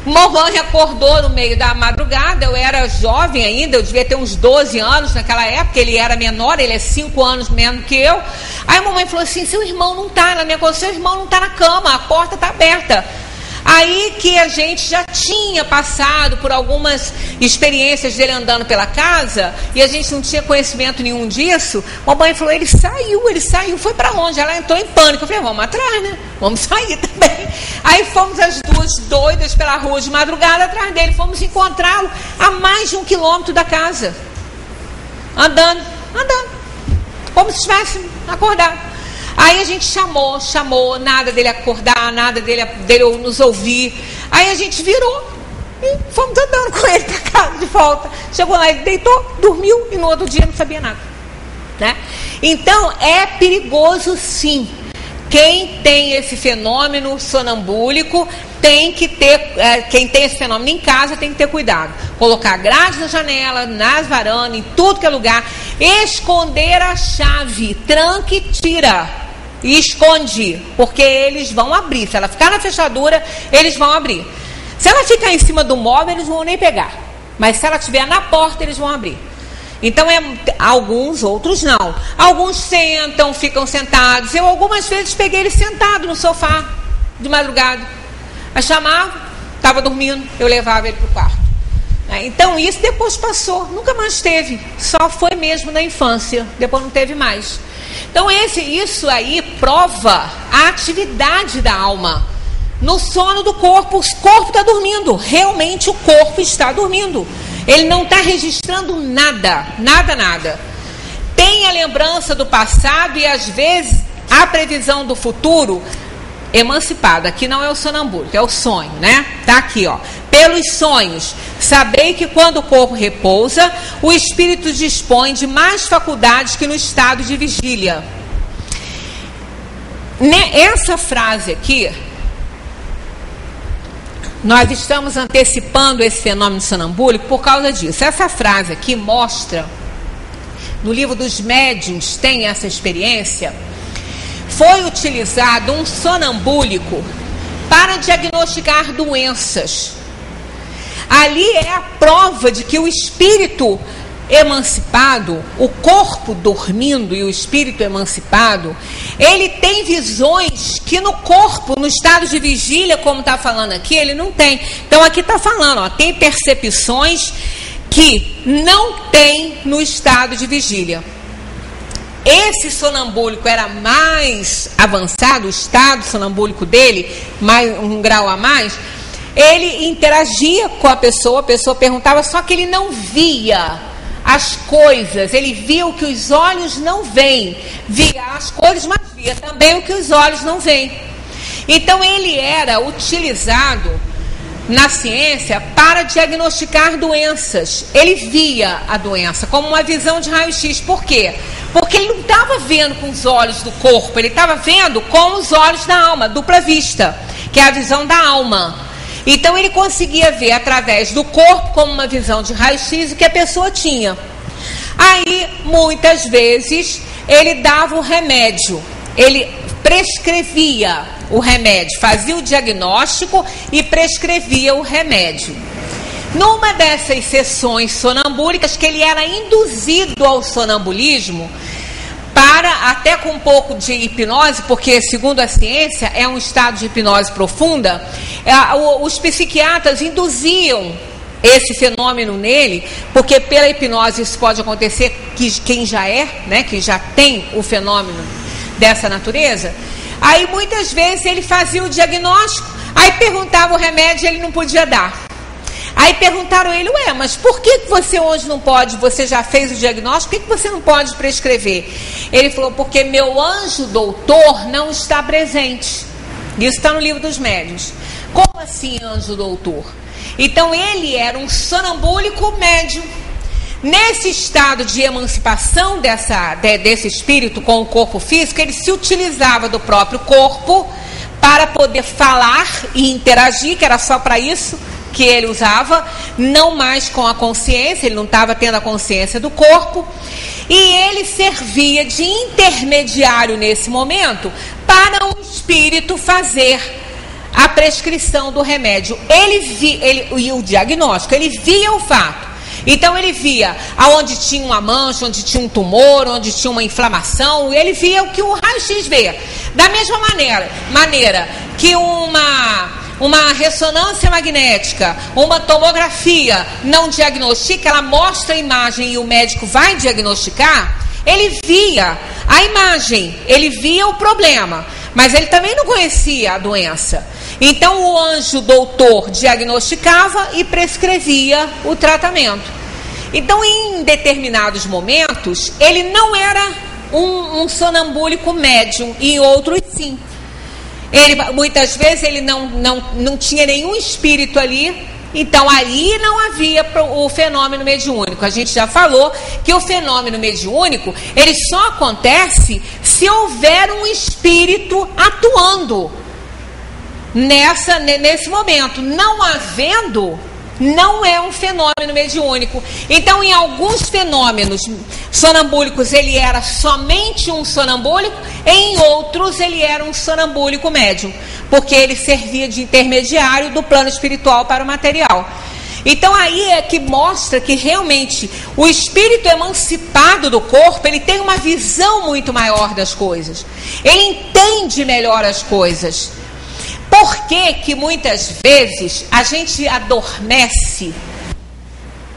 Mamãe acordou no meio da madrugada, eu era jovem ainda, eu devia ter uns 12 anos naquela época, ele era menor, ele é 5 anos menos que eu. Aí a mamãe falou assim, seu irmão não está, ela me acordou, seu irmão não está na cama, a porta está aberta. Aí que a gente já tinha passado por algumas experiências dele andando pela casa, e a gente não tinha conhecimento nenhum disso. A mãe falou, ele saiu, foi para onde? Ela entrou em pânico. Eu falei, vamos atrás, né? Vamos sair também. Aí fomos as duas doidas pela rua de madrugada atrás dele, fomos encontrá-lo a mais de 1 quilômetro da casa. Andando, como se estivesse acordado. Aí a gente chamou, nada dele acordar, nada dele nos ouvir. Aí a gente virou e fomos andando com ele para casa de volta. Chegou lá, ele deitou, dormiu e no outro dia não sabia nada, né? Então é perigoso sim. Quem tem esse fenômeno sonambúlico tem que ter, quem tem esse fenômeno em casa tem que ter cuidado. Colocar grade na janela, nas varandas, em tudo que é lugar. Esconder a chave, tranca e tira. E esconde, porque eles vão abrir. Se ela ficar na fechadura, eles vão abrir. Se ela ficar em cima do móvel, eles não vão nem pegar. Mas se ela estiver na porta, eles vão abrir. Então, alguns, outros não. Alguns sentam, ficam sentados. Eu algumas vezes peguei ele sentado no sofá, de madrugada. Eu chamava, estava dormindo, eu levava ele para o quarto. Então, isso depois passou, nunca mais teve. Só foi mesmo na infância, depois não teve mais. Então, isso aí prova a atividade da alma. No sono do corpo, o corpo está dormindo. Realmente o corpo está dormindo. Ele não está registrando nada. Tem a lembrança do passado e às vezes a previsão do futuro emancipada. Aqui não é o sonambúlico, é o sonho, né? Tá aqui, ó. Pelos sonhos, sabei que quando o corpo repousa, o espírito dispõe de mais faculdades que no estado de vigília. Essa frase aqui, nós estamos antecipando esse fenômeno sonambúlico por causa disso. Essa frase aqui mostra, no livro dos médiuns tem essa experiência, foi utilizado um sonambúlico para diagnosticar doenças. Ali é a prova de que o espírito emancipado, o corpo dormindo e o espírito emancipado, ele tem visões que no corpo, no estado de vigília, como está falando aqui, ele não tem. Então aqui está falando, ó, tem percepções que não tem no estado de vigília. Esse sonambúlico era mais avançado, o estado sonambúlico dele, um grau a mais. Ele interagia com a pessoa perguntava, só que ele não via as coisas, ele via o que os olhos não veem, via as coisas, mas via também o que os olhos não veem. Então ele era utilizado na ciência para diagnosticar doenças. Ele via a doença como uma visão de raio-x. Por quê? Porque ele não estava vendo com os olhos do corpo, ele estava vendo com os olhos da alma, dupla vista, que é a visão da alma. Então ele conseguia ver através do corpo como uma visão de raio-x o que a pessoa tinha. Aí, muitas vezes, ele dava o remédio, ele prescrevia o remédio, fazia o diagnóstico e prescrevia o remédio. Numa dessas sessões sonambúlicas, que ele era induzido ao sonambulismo, até com um pouco de hipnose, porque segundo a ciência é um estado de hipnose profunda, os psiquiatras induziam esse fenômeno nele, porque pela hipnose isso pode acontecer, quem já né, que já tem o fenômeno dessa natureza. Aí muitas vezes ele fazia o diagnóstico, aí perguntava o remédio e ele não podia dar. Aí perguntaram a ele, mas por que você hoje não pode, você já fez o diagnóstico, por que você não pode prescrever? Ele falou, porque meu anjo doutor não está presente. Isso está no livro dos médiuns. Como assim anjo doutor? Então ele era um sonambúlico médium. Nesse estado de emancipação desse espírito com o corpo físico, ele se utilizava do próprio corpo para poder falar e interagir, que era só para isso que ele usava, não mais com a consciência, ele não estava tendo a consciência do corpo, e ele servia de intermediário nesse momento para o espírito fazer a prescrição do remédio. E o diagnóstico, ele via o fato. Então ele via aonde tinha uma mancha, onde tinha um tumor, onde tinha uma inflamação, ele via o que o raio-x vê. Da mesma maneira que uma ressonância magnética, uma tomografia não diagnostica, ela mostra a imagem e o médico vai diagnosticar, ele via a imagem, ele via o problema, mas ele também não conhecia a doença. Então o anjo doutor diagnosticava e prescrevia o tratamento. Então, em determinados momentos, ele não era um sonambúlico médium, e em outros sim. Muitas vezes ele não tinha nenhum espírito ali, então ali não havia o fenômeno mediúnico. A gente já falou que o fenômeno mediúnico, ele só acontece se houver um espírito atuando nesse momento. Não havendo, não é um fenômeno mediúnico. Então, em alguns fenômenos sonambúlicos, ele era somente um sonambúlico, em outros, ele era um sonambúlico médium, porque ele servia de intermediário do plano espiritual para o material. Então, aí é que mostra que realmente o espírito emancipado do corpo, ele tem uma visão muito maior das coisas, ele entende melhor as coisas. Por que que muitas vezes a gente adormece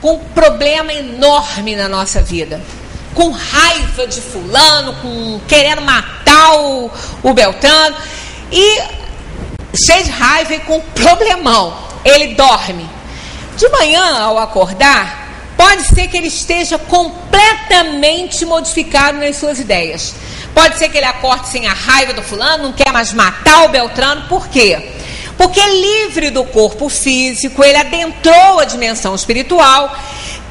com um problema enorme na nossa vida? Com raiva de fulano, querendo matar o Beltrano, e cheio de raiva e com problemão. Ele dorme. De manhã, ao acordar, pode ser que ele esteja completamente modificado nas suas ideias. Pode ser que ele acorde sem a raiva do fulano, não quer mais matar o Beltrano. Por quê? Porque livre do corpo físico, ele adentrou a dimensão espiritual,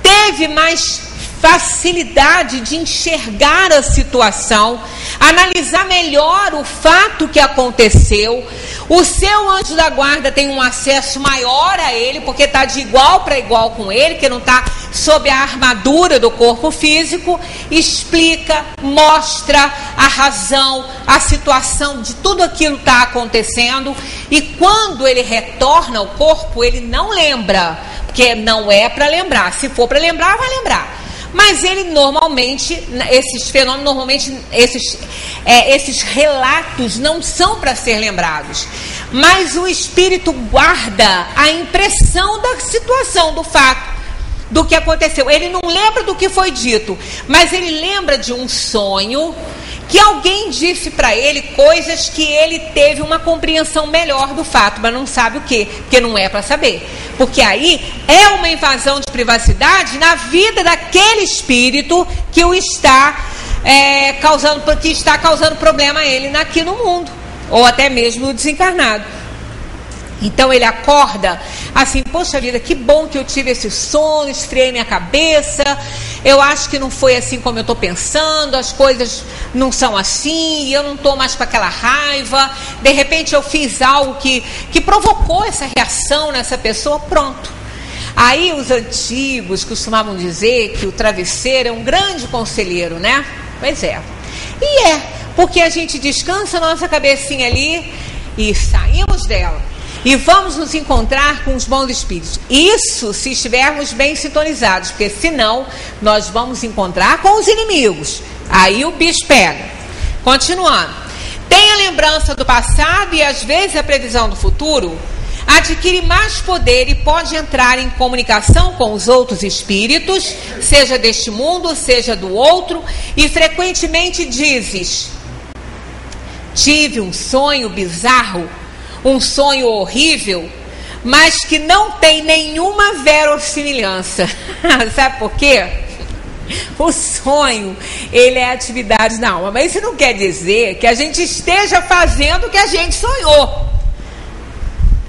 teve mais facilidade de enxergar a situação, analisar melhor o fato que aconteceu. O seu anjo da guarda tem um acesso maior a ele, porque está de igual para igual com ele, que não está sob a armadura do corpo físico. Explica, mostra a razão, a situação de tudo aquilo que está acontecendo, e quando ele retorna ao corpo, ele não lembra, porque não é para lembrar. Se for para lembrar, vai lembrar. Mas ele normalmente, esses fenômenos, normalmente, esses relatos não são para ser lembrados. Mas o espírito guarda a impressão da situação, do fato, do que aconteceu. Ele não lembra do que foi dito, mas ele lembra de um sonho, que alguém disse para ele coisas que ele teve uma compreensão melhor do fato, mas não sabe o quê, porque não é para saber. Porque aí é uma invasão de privacidade na vida daquele espírito que o está causando problema a ele aqui no mundo, ou até mesmo no desencarnado. Então ele acorda assim: poxa vida, que bom que eu tive esse sono, esfriei minha cabeça, eu acho que não foi assim como eu estou pensando, as coisas não são assim, eu não estou mais com aquela raiva, de repente eu fiz algo que provocou essa reação nessa pessoa, pronto. Aí os antigos costumavam dizer que o travesseiro é um grande conselheiro, né? Pois é. E porque a gente descansa a nossa cabecinha ali e saímos dela. E vamos nos encontrar com os bons espíritos. Isso se estivermos bem sintonizados, porque senão nós vamos encontrar com os inimigos. Aí o bicho pega. Continuando. Tem a lembrança do passado e às vezes a previsão do futuro. Adquire mais poder e pode entrar em comunicação com os outros espíritos, seja deste mundo, seja do outro, e frequentemente dizes: tive um sonho bizarro, um sonho horrível, mas que não tem nenhuma verossimilhança. Sabe por quê? O sonho, ele é atividade da alma, mas isso não quer dizer que a gente esteja fazendo o que a gente sonhou,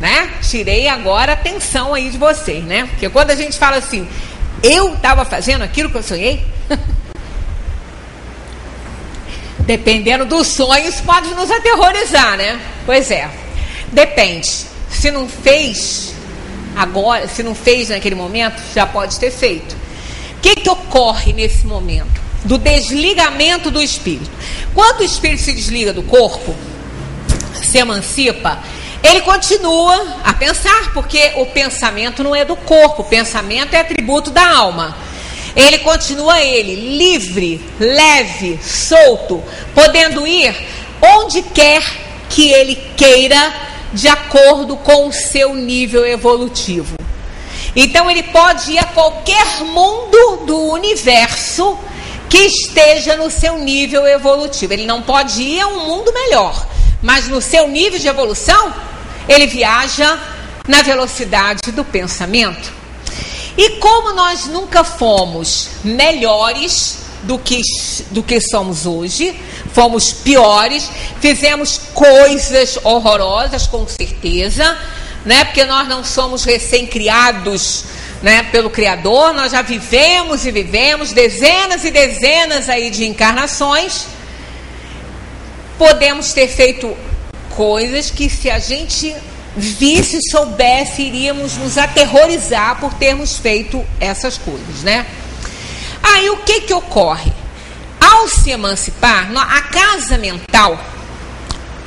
né? Tirei agora a atenção aí de vocês, né? Porque quando a gente fala assim, eu estava fazendo aquilo que eu sonhei, dependendo dos sonhos, pode nos aterrorizar, né? Pois é. Depende. Se não fez agora, se não fez naquele momento, já pode ter feito. O que ocorre nesse momento? Do desligamento do espírito. Quando o espírito se desliga do corpo, se emancipa, ele continua a pensar, porque o pensamento não é do corpo, o pensamento é atributo da alma. Ele continua livre, leve, solto, podendo ir onde quer que ele queira, de acordo com o seu nível evolutivo. Então ele pode ir a qualquer mundo do universo que esteja no seu nível evolutivo. Ele não pode ir a um mundo melhor, mas no seu nível de evolução, ele viaja na velocidade do pensamento. E como nós nunca fomos melhores do que somos hoje, fomos piores, fizemos coisas horrorosas, com certeza, né? Porque nós não somos recém-criados, né, pelo Criador, nós já vivemos e vivemos dezenas e dezenas aí de encarnações. Podemos ter feito coisas que, se a gente visse, soubesse, iríamos nos aterrorizar por termos feito essas coisas, né? Aí o que ocorre? Ao se emancipar, a casa mental,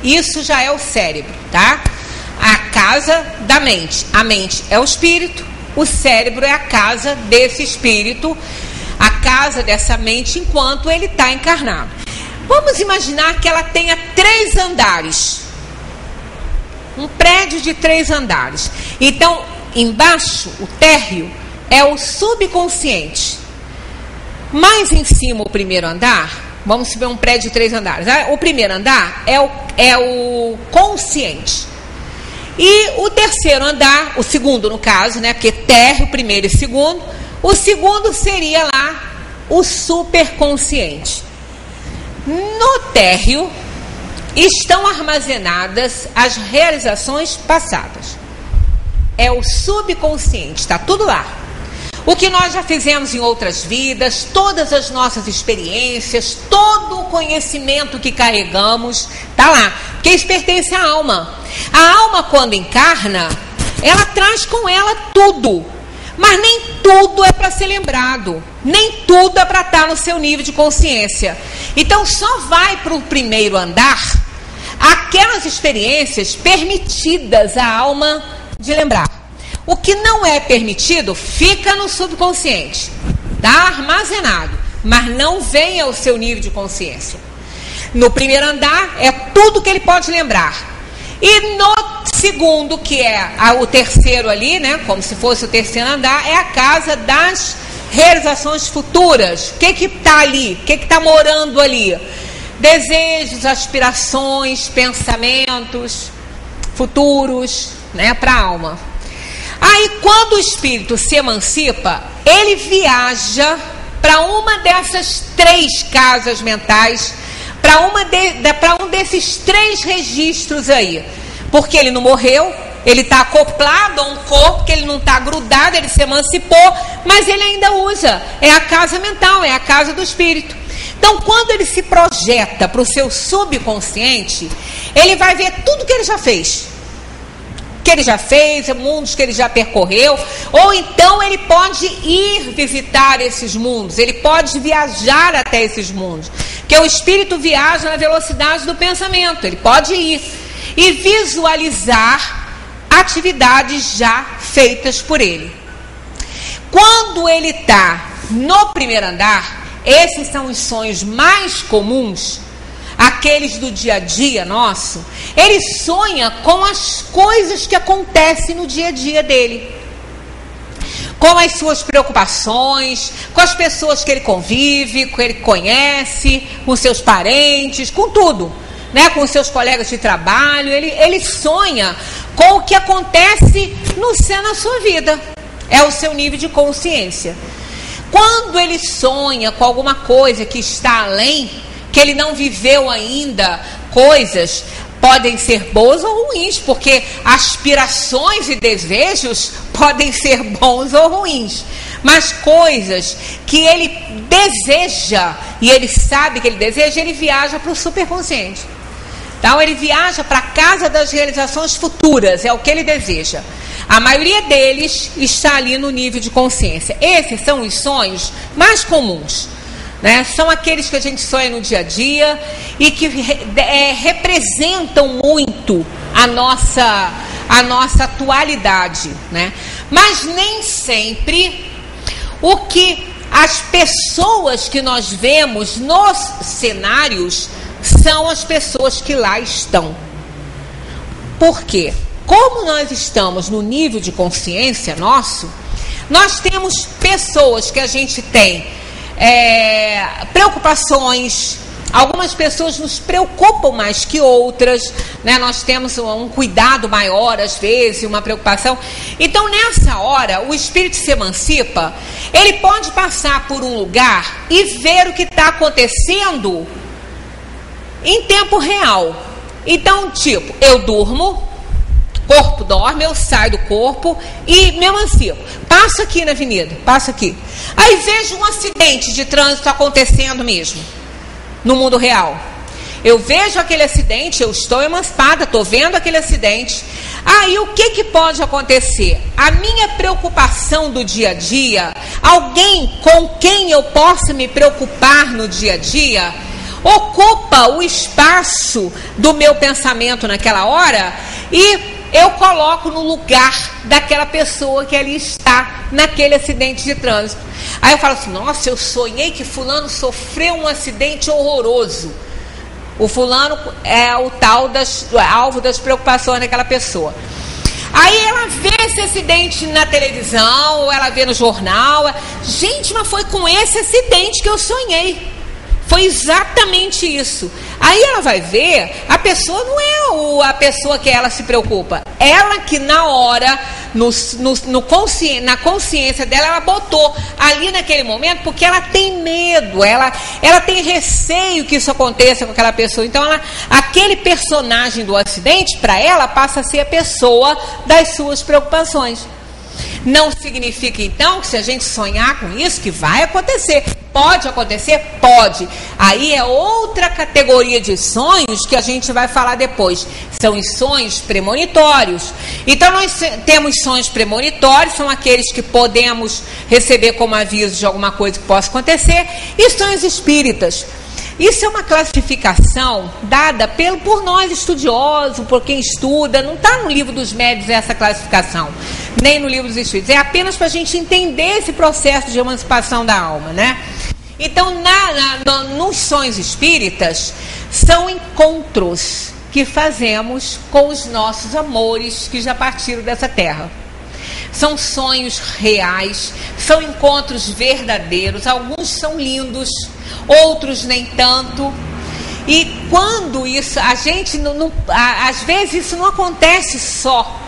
isso já é o cérebro, tá? A casa da mente. A mente é o espírito, o cérebro é a casa desse espírito, a casa dessa mente enquanto ele está encarnado. Vamos imaginar que ela tenha 3 andares. Um prédio de 3 andares. Então, embaixo, o térreo, é o subconsciente. Mais em cima, o primeiro andar, vamos subir um prédio de 3 andares. O primeiro andar é o consciente. E o terceiro andar, o segundo no caso, né? Porque térreo, primeiro e segundo. O segundo seria lá o superconsciente. No térreo estão armazenadas as realizações passadas. É o subconsciente, está tudo lá. O que nós já fizemos em outras vidas, todas as nossas experiências, todo o conhecimento que carregamos, está lá. Porque isso pertence à alma. A alma, quando encarna, ela traz com ela tudo. Mas nem tudo é para ser lembrado. Nem tudo é para estar no seu nível de consciência. Então só vai para o primeiro andar aquelas experiências permitidas à alma de lembrar. O que não é permitido fica no subconsciente, está armazenado, mas não vem ao seu nível de consciência. No primeiro andar é tudo que ele pode lembrar. E no segundo, que é o terceiro ali, né, como se fosse o terceiro andar, é a casa das realizações futuras. O que está ali? O que está morando ali? Desejos, aspirações, pensamentos futuros, né, para a alma. Aí, quando o espírito se emancipa, ele viaja para uma dessas 3 casas mentais, para um desses 3 registros aí. Porque ele não morreu, ele está acoplado a um corpo, que ele não está grudado, ele se emancipou, mas ele ainda usa. É a casa mental, é a casa do espírito. Então, quando ele se projeta para o seu subconsciente, ele vai ver tudo que ele já fez. Que ele já fez, mundos que ele já percorreu, ou então ele pode ir visitar esses mundos, ele pode viajar até esses mundos, porque o espírito viaja na velocidade do pensamento, ele pode ir e visualizar atividades já feitas por ele. Quando ele está no primeiro andar, esses são os sonhos mais comuns, aqueles do dia a dia nosso. Ele sonha com as coisas que acontecem no dia a dia dele, com as suas preocupações, com as pessoas que ele convive, que ele conhece, com seus parentes, com tudo, né? Com seus colegas de trabalho. Ele sonha com o que acontece na sua vida. É o seu nível de consciência. Quando ele sonha com alguma coisa que está além, que ele não viveu ainda, coisas podem ser boas ou ruins, porque aspirações e desejos podem ser bons ou ruins, mas coisas que ele deseja e ele sabe que ele deseja, ele viaja para o superconsciente. Então ele viaja para a casa das realizações futuras, é o que ele deseja. A maioria deles está ali no nível de consciência. Esses são os sonhos mais comuns, né? São aqueles que a gente sonha no dia a dia e que representam muito a nossa atualidade, né? Mas nem sempre o que as pessoas que nós vemos nos cenários são as pessoas que lá estão. Por quê? Como nós estamos no nível de consciência nosso, nós temos pessoas que a gente tem preocupações. Algumas pessoas nos preocupam mais que outras, né? Nós temos um cuidado maior, às vezes, uma preocupação. Então, nessa hora, o espírito se emancipa, ele pode passar por um lugar e ver o que está acontecendo em tempo real. Então, tipo, eu durmo, o corpo dorme, eu saio do corpo e me emancipo. Passo aqui na avenida, passo aqui. Aí vejo um acidente de trânsito acontecendo mesmo. No mundo real, eu vejo aquele acidente, eu estou emancipada, estou vendo aquele acidente. Aí o que pode acontecer? A minha preocupação do dia a dia, alguém com quem eu possa me preocupar no dia a dia, ocupa o espaço do meu pensamento naquela hora e eu coloco no lugar daquela pessoa que ali está, naquele acidente de trânsito. Aí eu falo assim, nossa, eu sonhei que fulano sofreu um acidente horroroso. O fulano é o tal alvo das preocupações daquela pessoa. Aí ela vê esse acidente na televisão, ou ela vê no jornal. Gente, mas foi com esse acidente que eu sonhei. Foi exatamente isso. Aí ela vai ver, a pessoa não é a pessoa que ela se preocupa. Ela que na hora, na consciência dela, ela botou ali naquele momento, porque ela tem medo, ela tem receio que isso aconteça com aquela pessoa. Então, aquele personagem do acidente, para ela, passa a ser a pessoa das suas preocupações. Não significa, então, que se a gente sonhar com isso, que vai acontecer. Pode acontecer? Pode. Aí é outra categoria de sonhos que a gente vai falar depois. São os sonhos premonitórios. Então, nós temos sonhos premonitórios, são aqueles que podemos receber como aviso de alguma coisa que possa acontecer. E sonhos espíritas. Isso é uma classificação dada por nós estudiosos, por quem estuda. Não está no livro dos médiuns essa classificação, nem no livro dos espíritos. É apenas para a gente entender esse processo de emancipação da alma, né? Então, nos sonhos espíritas, são encontros que fazemos com os nossos amores que já partiram dessa terra. São sonhos reais, são encontros verdadeiros, alguns são lindos, outros nem tanto. E quando isso, a gente às vezes isso não acontece só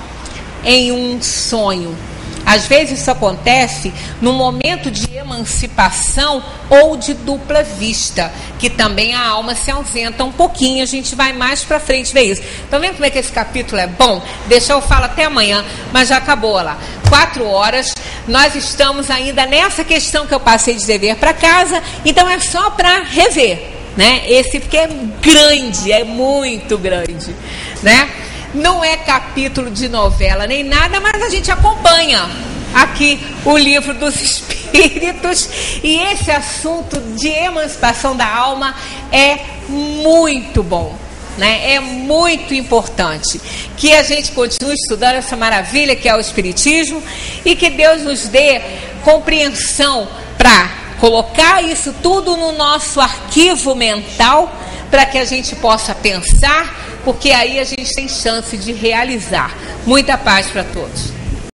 em um sonho. Às vezes isso acontece num momento de emancipação ou de dupla vista, que também a alma se ausenta um pouquinho. A gente vai mais para frente ver isso. Estão vendo como é que esse capítulo é bom? Deixa eu falar até amanhã, mas já acabou lá. 4 horas, nós estamos ainda nessa questão que eu passei de dever para casa, então é só para rever, né? Esse porque é grande, é muito grande, né? Não é capítulo de novela nem nada, mas a gente acompanha aqui o livro dos espíritos, e esse assunto de emancipação da alma é muito bom, né? É muito importante que a gente continue estudando essa maravilha que é o espiritismo, e que Deus nos dê compreensão para colocar isso tudo no nosso arquivo mental, para que a gente possa pensar, porque aí a gente tem chance de realizar. Muita paz para todos.